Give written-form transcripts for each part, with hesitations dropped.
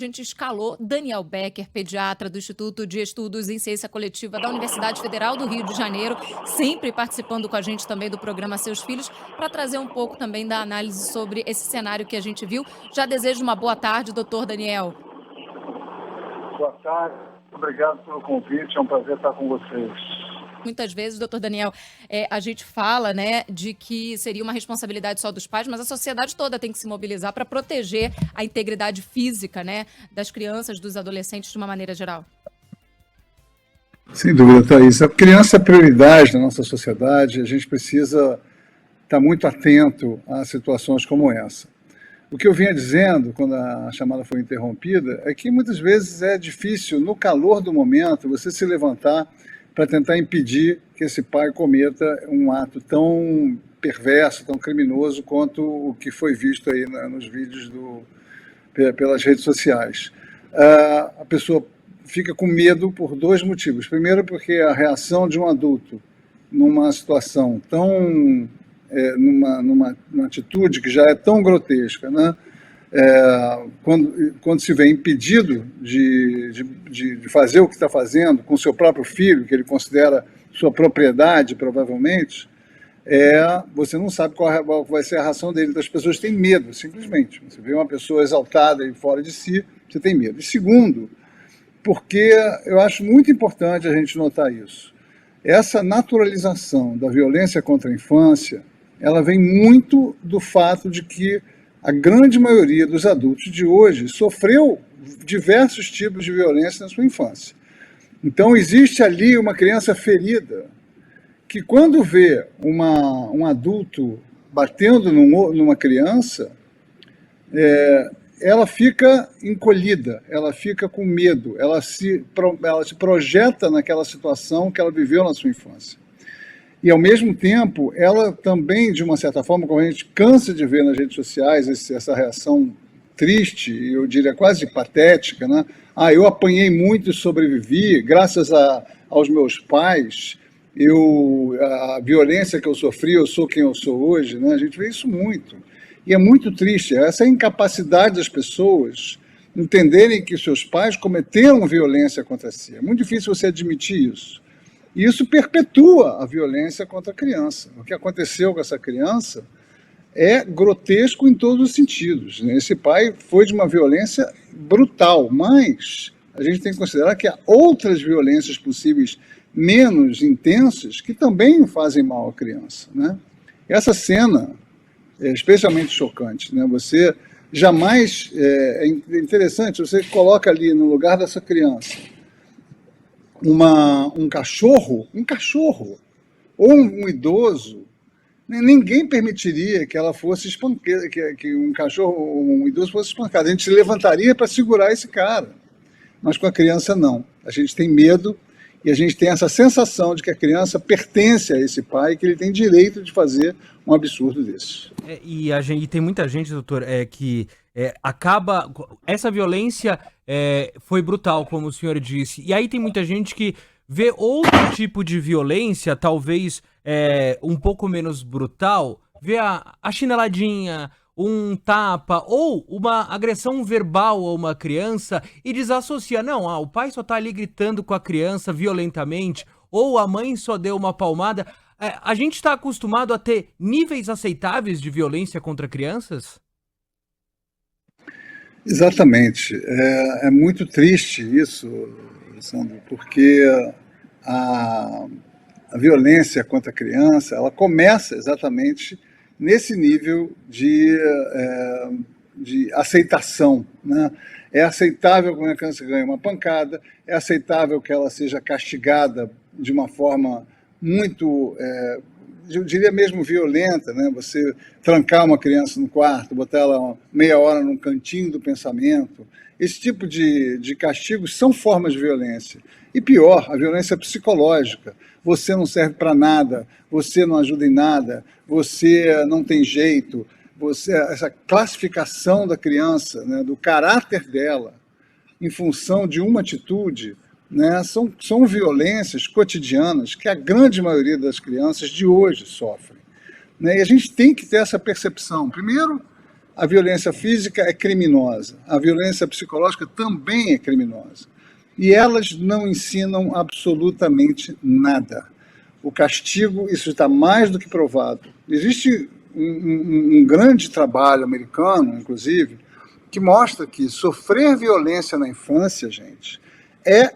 A gente escalou Daniel Becker, pediatra do Instituto de Estudos em Ciência Coletiva da Universidade Federal do Rio de Janeiro, sempre participando com a gente também do programa Seus Filhos, para trazer um pouco também da análise sobre esse cenário que a gente viu. Já desejo uma boa tarde, doutor Daniel. Boa tarde, obrigado pelo convite, é um prazer estar com vocês. Muitas vezes, doutor Daniel, a gente fala, né, de que seria uma responsabilidade só dos pais, mas a sociedade toda tem que se mobilizar para proteger a integridade física, né, das crianças, dos adolescentes de uma maneira geral. Sem dúvida, Thaís. A criança é prioridade na nossa sociedade, a gente precisa estar muito atento a situações como essa. O que eu vinha dizendo, quando a chamada foi interrompida, é que muitas vezes é difícil, no calor do momento, você se levantar para tentar impedir que esse pai cometa um ato tão perverso, tão criminoso quanto o que foi visto aí nos vídeos pelas redes sociais. A pessoa fica com medo por dois motivos. Primeiro, porque a reação de um adulto numa situação tão... numa atitude que já é tão grotesca, né? Quando se vê impedido de fazer o que está fazendo com seu próprio filho, que ele considera sua propriedade, provavelmente, você não sabe qual vai ser a reação dele. Então, as pessoas têm medo, simplesmente. Você vê uma pessoa exaltada e fora de si, você tem medo. E segundo, porque eu acho muito importante a gente notar isso. Essa naturalização da violência contra a infância, ela vem muito do fato de que a grande maioria dos adultos de hoje sofreu diversos tipos de violência na sua infância. Então, existe ali uma criança ferida que, quando vê um adulto batendo numa criança, ela fica encolhida, ela fica com medo, ela se projeta naquela situação que ela viveu na sua infância. E, ao mesmo tempo, ela também, de uma certa forma, como a gente cansa de ver nas redes sociais, essa reação triste, eu diria quase patética, né? Eu apanhei muito e sobrevivi, graças aos meus pais, a violência que eu sofri, eu sou quem eu sou hoje, né? A gente vê isso muito. E é muito triste, essa incapacidade das pessoas entenderem que seus pais cometeram violência contra si. É muito difícil você admitir isso. E isso perpetua a violência contra a criança. O que aconteceu com essa criança é grotesco em todos os sentidos. Esse pai foi de uma violência brutal, mas a gente tem que considerar que há outras violências possíveis menos intensas que também fazem mal à criança, né? Essa cena é especialmente chocante, né? Você jamais... É interessante, você coloca ali no lugar dessa criança um cachorro, ou um idoso, ninguém permitiria que ela fosse espancada, que um cachorro ou um idoso fosse espancado. A gente se levantaria para segurar esse cara, mas com a criança não. A gente tem medo e a gente tem essa sensação de que a criança pertence a esse pai, que ele tem direito de fazer um absurdo desse. E tem muita gente, doutor, que acaba... Essa violência foi brutal, como o senhor disse. E aí tem muita gente que vê outro tipo de violência, talvez um pouco menos brutal, vê a chineladinha, um tapa ou uma agressão verbal a uma criança e desassocia. Não, o pai só tá ali gritando com a criança violentamente, ou a mãe só deu uma palmada. A gente está acostumado a ter níveis aceitáveis de violência contra crianças? Exatamente. É muito triste isso, Alessandro, porque a violência contra a criança, ela começa exatamente nesse nível de aceitação, né? É aceitável que uma criança ganhe uma pancada, é aceitável que ela seja castigada de uma forma muito, eu diria mesmo violenta, né? Você trancar uma criança no quarto, botar ela meia hora num cantinho do pensamento. Esse tipo de castigos são formas de violência. E pior, a violência psicológica. Você não serve para nada, você não ajuda em nada, você não tem jeito. Essa classificação da criança, né, do caráter dela, em função de uma atitude, né, são violências cotidianas que a grande maioria das crianças de hoje sofrem, né? E a gente tem que ter essa percepção. Primeiro, A violência física é criminosa, a violência psicológica também é criminosa. E elas não ensinam absolutamente nada. O castigo, isso está mais do que provado. Existe um grande trabalho americano, inclusive, que mostra que sofrer violência na infância, gente, é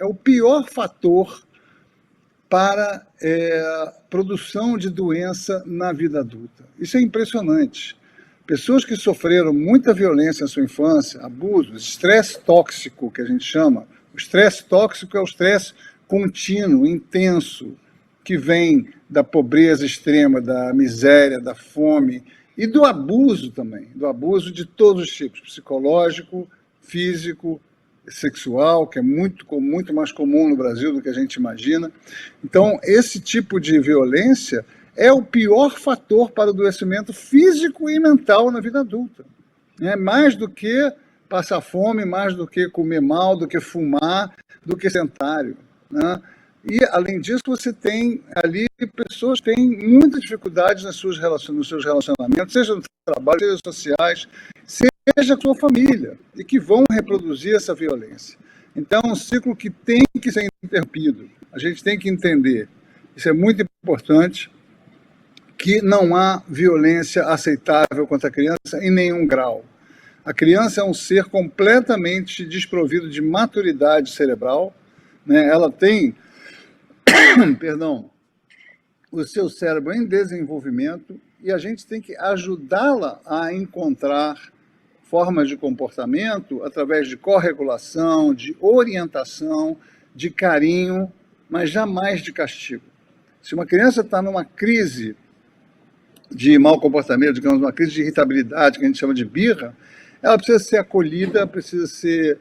o pior fator para produção de doença na vida adulta. Isso é impressionante. Pessoas que sofreram muita violência na sua infância, abuso, estresse tóxico, que a gente chama. O estresse tóxico é o estresse contínuo, intenso, que vem da pobreza extrema, da miséria, da fome e do abuso também, do abuso de todos os tipos, psicológico, físico, sexual, que é muito mais comum no Brasil do que a gente imagina. Então, esse tipo de violência é o pior fator para o adoecimento físico e mental na vida adulta. Mais do que passar fome, mais do que comer mal, do que fumar, do que sedentário, né? E, além disso, você tem ali pessoas que têm muita dificuldade nos seus relacionamentos, seja no trabalho, seja sociais, seja com a sua família, e que vão reproduzir essa violência. Então, é um ciclo que tem que ser interrompido. A gente tem que entender, isso é muito importante, que não há violência aceitável contra a criança em nenhum grau. A criança é um ser completamente desprovido de maturidade cerebral, né? Ela tem, o seu cérebro em desenvolvimento e a gente tem que ajudá-la a encontrar formas de comportamento através de corregulação, de orientação, de carinho, mas jamais de castigo. Se uma criança está numa crise de mau comportamento, digamos, uma crise de irritabilidade, que a gente chama de birra, ela precisa ser acolhida, precisa ser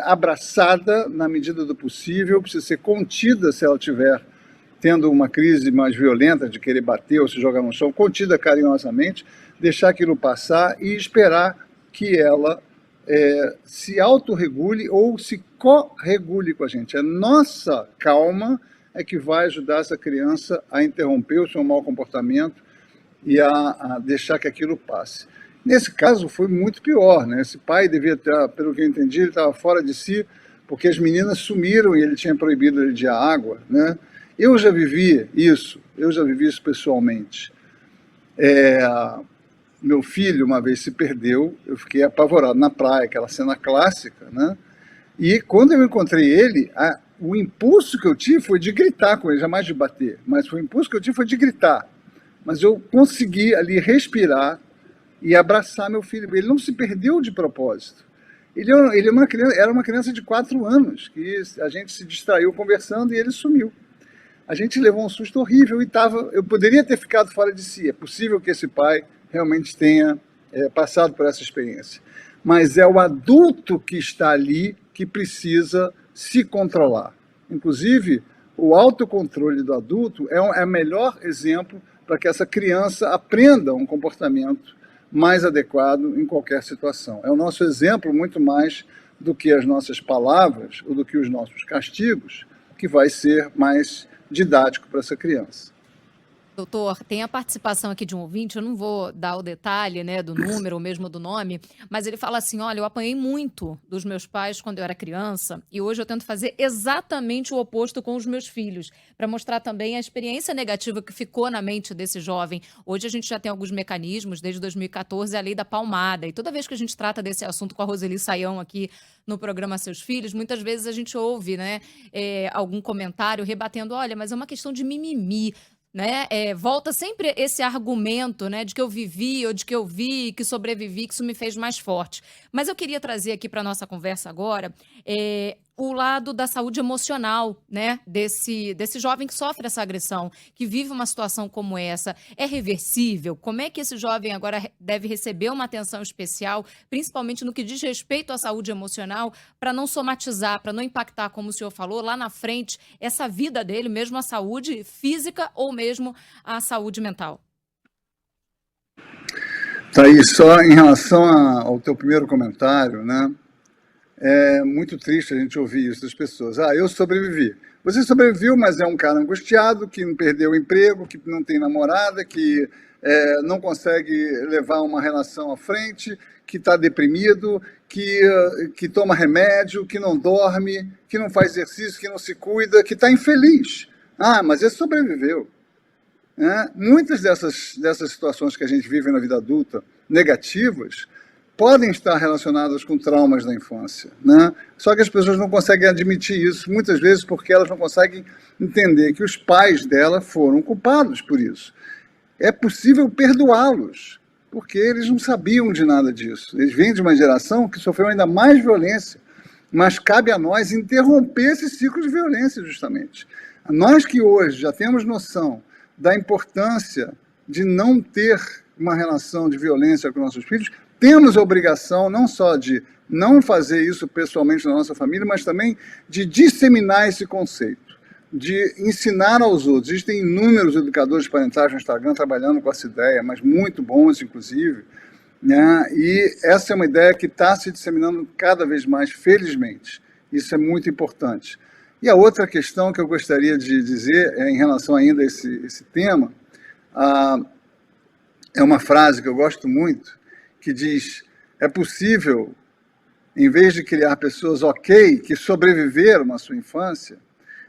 abraçada na medida do possível, precisa ser contida se ela estiver tendo uma crise mais violenta de querer bater ou se jogar no chão, contida carinhosamente, deixar aquilo passar e esperar que ela se autorregule ou se corregule com a gente. A nossa calma é que vai ajudar essa criança a interromper o seu mau comportamento e a deixar que aquilo passe. Nesse caso foi muito pior, né? Esse pai devia estar, pelo que eu entendi, ele estava fora de si, porque as meninas sumiram e ele tinha proibido ele de ir à água, né? Eu já vivi isso pessoalmente. Meu filho uma vez se perdeu, eu fiquei apavorado na praia, aquela cena clássica, né? E quando eu encontrei ele, o impulso que eu tive foi de gritar com ele, jamais de bater, mas o impulso que eu tive foi de gritar. Mas eu consegui ali respirar e abraçar meu filho. Ele não se perdeu de propósito. Ele era uma criança de 4 anos, que a gente se distraiu conversando e ele sumiu. A gente levou um susto horrível e eu poderia ter ficado fora de si. É possível que esse pai realmente tenha passado por essa experiência. Mas é o adulto que está ali que precisa se controlar. Inclusive, o autocontrole do adulto é o melhor exemplo para que essa criança aprenda um comportamento mais adequado em qualquer situação. É o nosso exemplo muito mais do que as nossas palavras ou do que os nossos castigos, que vai ser mais didático para essa criança. Doutor, tem a participação aqui de um ouvinte, eu não vou dar o detalhe, né, do número ou mesmo do nome, mas ele fala assim, olha, eu apanhei muito dos meus pais quando eu era criança e hoje eu tento fazer exatamente o oposto com os meus filhos, para mostrar também a experiência negativa que ficou na mente desse jovem. Hoje a gente já tem alguns mecanismos, desde 2014, a lei da palmada, e toda vez que a gente trata desse assunto com a Roseli Saião aqui no programa Seus Filhos, muitas vezes a gente ouve, né, algum comentário rebatendo, olha, mas é uma questão de mimimi, né? Volta sempre esse argumento, né, de que eu vivi ou de que eu vi, que sobrevivi, que isso me fez mais forte. Mas eu queria trazer aqui para a nossa conversa agora o lado da saúde emocional, né, desse jovem que sofre essa agressão, que vive uma situação como essa. É reversível? Como é que esse jovem agora deve receber uma atenção especial, principalmente no que diz respeito à saúde emocional, para não somatizar, para não impactar, como o senhor falou, lá na frente, essa vida dele, mesmo a saúde física ou mesmo a saúde mental? Tá aí, só em relação ao teu primeiro comentário, né? É muito triste a gente ouvir isso das pessoas. Eu sobrevivi. Você sobreviveu, mas é um cara angustiado, que não perdeu o emprego, que não tem namorada, que não consegue levar uma relação à frente, que está deprimido, que toma remédio, que não dorme, que não faz exercício, que não se cuida, que está infeliz. Ah, mas ele sobreviveu. Muitas dessas situações que a gente vive na vida adulta, negativas, podem estar relacionadas com traumas da infância, né? Só que as pessoas não conseguem admitir isso, muitas vezes porque elas não conseguem entender que os pais dela foram culpados por isso. É possível perdoá-los, porque eles não sabiam de nada disso. Eles vêm de uma geração que sofreu ainda mais violência, mas cabe a nós interromper esse ciclo de violência, justamente. Nós que hoje já temos noção da importância de não ter uma relação de violência com nossos filhos, temos a obrigação não só de não fazer isso pessoalmente na nossa família, mas também de disseminar esse conceito, de ensinar aos outros. Existem inúmeros educadores parentais no Instagram trabalhando com essa ideia, mas muito bons, inclusive, né? E essa é uma ideia que está se disseminando cada vez mais, felizmente. Isso é muito importante. E a outra questão que eu gostaria de dizer, em relação ainda a esse tema, é uma frase que eu gosto muito, que diz: é possível, em vez de criar pessoas que sobreviveram à sua infância,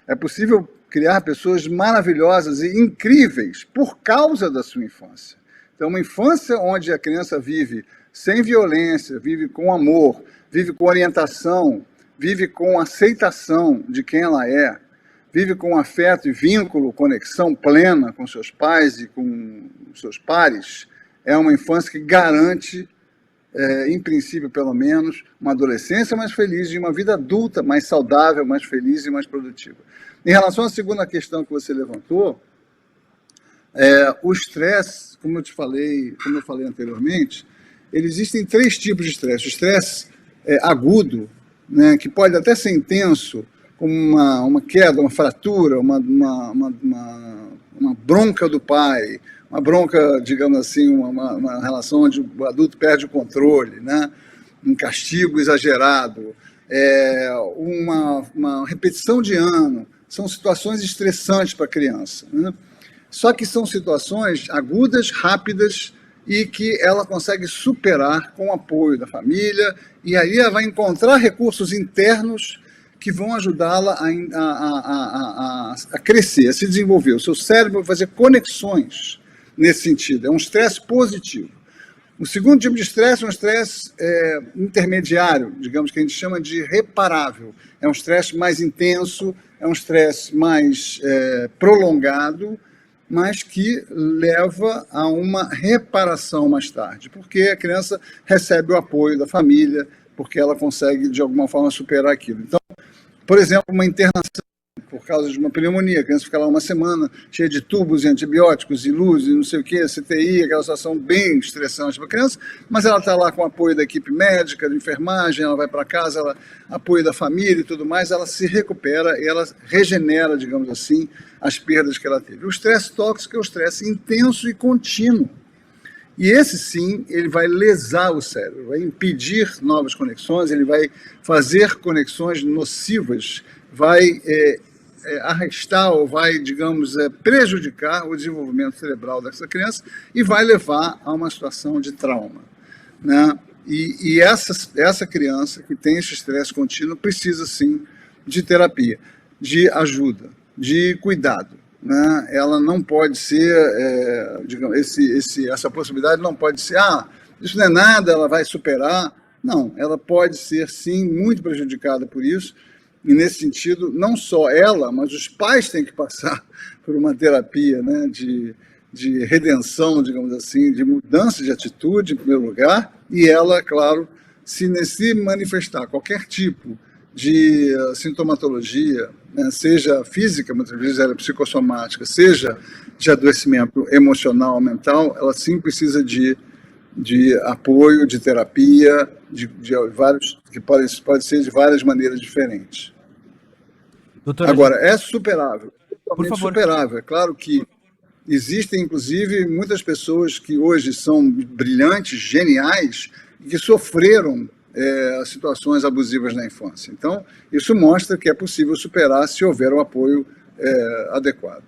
é possível criar pessoas maravilhosas e incríveis por causa da sua infância. Então, uma infância onde a criança vive sem violência, vive com amor, vive com orientação, vive com aceitação de quem ela é, vive com afeto e vínculo, conexão plena com seus pais e com seus pares, é uma infância que garante, em princípio pelo menos, uma adolescência mais feliz e uma vida adulta mais saudável, mais feliz e mais produtiva. Em relação à segunda questão que você levantou, o estresse, como eu falei anteriormente, existem 3 tipos de estresse. O estresse agudo, né, que pode até ser intenso, como uma queda, uma fratura, uma bronca do pai, uma bronca, digamos assim, uma relação onde o adulto perde o controle, né? Um castigo exagerado, uma repetição de ano, são situações estressantes para a criança, né? Só que são situações agudas, rápidas, e que ela consegue superar com o apoio da família, e aí ela vai encontrar recursos internos que vão ajudá-la a crescer, a se desenvolver. O seu cérebro vai fazer conexões nesse sentido. É um estresse positivo. O segundo tipo de estresse é um estresse intermediário, digamos, que a gente chama de reparável. É um estresse mais intenso, é um estresse mais prolongado, mas que leva a uma reparação mais tarde, porque a criança recebe o apoio da família, porque ela consegue, de alguma forma, superar aquilo. Então, por exemplo, uma internação por causa de uma pneumonia, a criança fica lá uma semana cheia de tubos e antibióticos e luz e não sei o que, CTI, aquela situação bem estressante para a criança, mas ela está lá com o apoio da equipe médica, de enfermagem, ela vai para casa, ela apoio da família e tudo mais, ela se recupera e ela regenera, digamos assim, as perdas que ela teve. O estresse tóxico é o estresse intenso e contínuo. E esse sim, ele vai lesar o cérebro, vai impedir novas conexões, ele vai fazer conexões nocivas, vai arrestar ou vai, digamos, prejudicar o desenvolvimento cerebral dessa criança e vai levar a uma situação de trauma, né? E essa criança que tem esse estresse contínuo precisa sim de terapia, de ajuda, de cuidado, né? Ela não pode ser, digamos, essa possibilidade não pode ser, isso não é nada, ela vai superar. Não, ela pode ser sim muito prejudicada por isso. E, nesse sentido, não só ela, mas os pais têm que passar por uma terapia, né, de redenção, digamos assim, de mudança de atitude, em primeiro lugar, e ela, claro, se manifestar qualquer tipo de sintomatologia, né, seja física, muitas vezes ela é psicossomática, seja de adoecimento emocional, mental, ela sim precisa de apoio, de terapia, de vários, que pode ser de várias maneiras diferentes. Doutora, agora, é superável, totalmente superável. É claro que existem, inclusive, muitas pessoas que hoje são brilhantes, geniais, que sofreram situações abusivas na infância. Então, isso mostra que é possível superar se houver um apoio adequado.